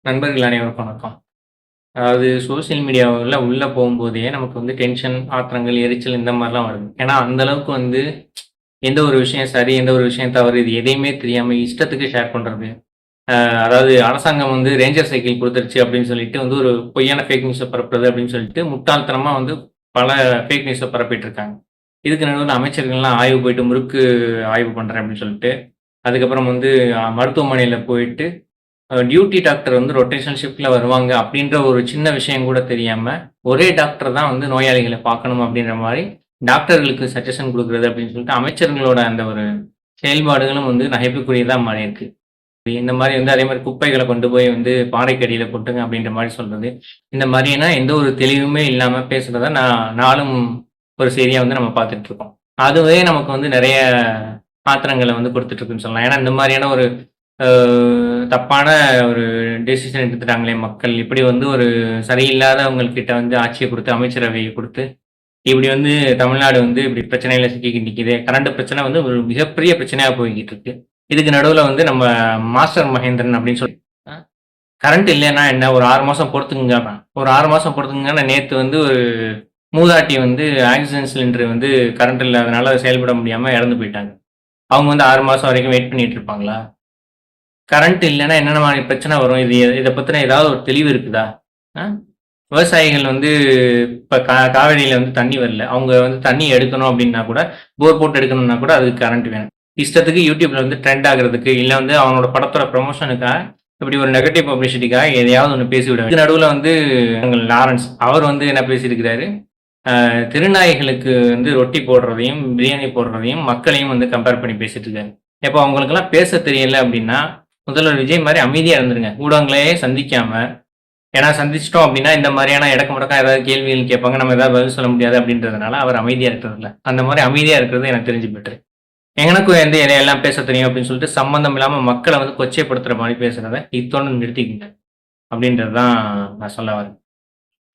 நண்பர்கள் அனைவருக்கும் வணக்கம். அதாவது சோசியல் மீடியாவுல உள்ள போகும்போதே நமக்கு வந்து டென்ஷன், ஆத்திரங்கள், எரிச்சல் இந்த மாரிலாம் வருது. ஏன்னா, அந்த அளவுக்கு வந்து எந்த ஒரு விஷயம் சரி, எந்த ஒரு விஷயம் தவறு இது எதையுமே தெரியாம இஷ்டத்துக்கு ஷேர் பண்றது. அதாவது அரசாங்கம் வந்து ரேஞ்சர் சைக்கிள் குடுத்துருச்சு அப்படின்னு சொல்லிட்டு வந்து ஒரு பொய்யான ஃபேக் நியூஸ பரப்புறது அப்படின்னு சொல்லிட்டு முட்டாள்தனமா வந்து பல ஃபேக் நியூஸ பரப்பிட்டு இருக்காங்க. இதுக்கு நடுவுல அமைச்சர்கள்லாம் ஆய்வு போயிட்டு முறுக்கு ஆய்வு பண்றேன் அப்படின்னு சொல்லிட்டு, அதுக்கப்புறம் வந்து மருத்துவமனையில போயிட்டு டியூட்டி டாக்டர் வந்து ரொட்டேஷனல் ஷிஃப்ட்ல வருவாங்க அப்படின்ற ஒரு சின்ன விஷயம் கூட தெரியாம, ஒரே டாக்டர் தான் வந்து நோயாளிகள பார்க்கணும் அப்படின்ற மாரி, டாக்டர்களுக்கு சஜஷன் குடுக்குறது அப்படின்னு சொல்லிட்டு அமைச்சர்களோட அந்த ஒரு செயல்பாடுகளும் வந்து நகைப்புக்குரியதா மாறியிருக்கு. இந்த மாரி வந்து அதே மாரி குப்பைகள கொண்டு போய் வந்து பாறைக்கு அடியில கொட்டுங்க அப்படின்ற மாரி சொல்றது. இந்த மாரியான எந்த ஒரு தெளிவுமே இல்லாம பேசுறத நாளும் ஒரு செய்தியா வந்து நம்ம பார்த்துட்டு இருக்கோம். அதுவே நமக்கு வந்து நெறைய ஆத்திரங்கள வந்து குடுத்துட்டு இருக்குன்னு சொல்லலாம். ஏன்னா இந்த மாரியான ஒரு அ தப்பான ஒரு டெசிஷன் எடுத்துட்டாங்களே மக்கள். இப்படி வந்து ஒரு சரியில்லாதவங்ககிட்ட வந்து ஆட்சிய குடுத்து, அமைச்சரவைய குடுத்து, இப்படி வந்து தமிழ்நாடு வந்து இப்படி பிரச்சனையில சிக்கிக்கிட்டு நிக்குது. கரண்ட் பிரச்சனை வந்து ஒரு மிகப்பெரிய பிரச்சனையா போய்க்கிட்டு இருக்கு. இதுக்கு நடுவுல வந்து நம்ம மாஸ்டர் மகேந்திரன் அப்படின்னு சொல்லி அ கரண்ட் இல்லன்னா என்ன ஒரு 6 மாசம் பொறுத்துக்கங்கன்றான். ஒரு 6 மாசம் பொறுத்துக்கங்கன்னா நேத்து வந்து ஒரு மூதாட்டி வந்து ஆக்ஸிஜன் சிலிண்டர் வந்து கரண்ட் இல்லாதனால செயல்பட முடியாம இறந்து போயிட்டாங்க. அவங்க வந்து 6 மாசம் வரைக்கும் வெயிட் பண்ணிட்டு இருப்பாங்களா? கரண்ட் இல்லன்னா என்னென்ன மாரி பிரச்சனை வரும்? இத பத்தின ஏதாவது ஒரு தெளிவு இருக்குதா? அ விவசாயிகள் வந்து இப்ப காவிரியில வந்து தண்ணி வரல. அவங்க வந்து தண்ணி எடுக்கணும் அப்டின்னா கூட, போர் போட்டு எடுக்கணும்னா கூட அதுக்கு கரண்ட் வேணும். இஷ்டத்துக்கு YouTubeல வந்து ட்ரெண்ட் ஆகுறதுக்கு, இல்ல வந்து அவனோட படத்தோட ப்ரமோஷனுக்காக இப்படி ஒரு நெகட்டிவ் பப்ளிசிட்டிக்காக எதையாவது ஒண்ணு பேசிவிட இதுக்கு நடுவுல வந்து லாரன்ஸ் அவர் வந்து என்ன பேசியிருக்கிறாரு, திருநாய்களுக்கு வந்து ரொட்டி போடுறதையும், பிரியாணி போடுறதையும், மக்களையும் வந்து கம்பேர் பண்ணி பேசிட்டு இருக்காரு. எப்போ அவங்களுக்கெல்லாம் பேச தெரியல அப்டின்னா, முதல்வர் விஜய் மாரி அமைதியா இருந்துருங்க. ஊடகங்களயே சந்திக்காம ஏன்னா சந்திச்சுட்டோம் அப்டின்னா, இந்த மாரியான எடக்கு முடக்கா ஏதாவது கேள்விகள் கேட்பாங்க. நம்ம ஏதாவது பதில் சொல்ல முடியாது அப்டின்றதுனால, அவர் அமைதியா இருக்கிறதில்ல. அந்த மாரி அமைதியா இருக்கிறது எனக்கு தெரிஞ்சு பெட்டரு. எங்கனக்கும் வந்து எதையெல்லாம் பேச தெரியும் அப்டின்னு சொல்லிட்டு, சம்மந்தம் இல்லாம மக்கள வந்து கொச்சைப்படுத்துற மாரி பேசுறத இத்தோட நிறுத்திக்கங்க. அப்டின்றது தான் நான் சொல்ல வரேன்.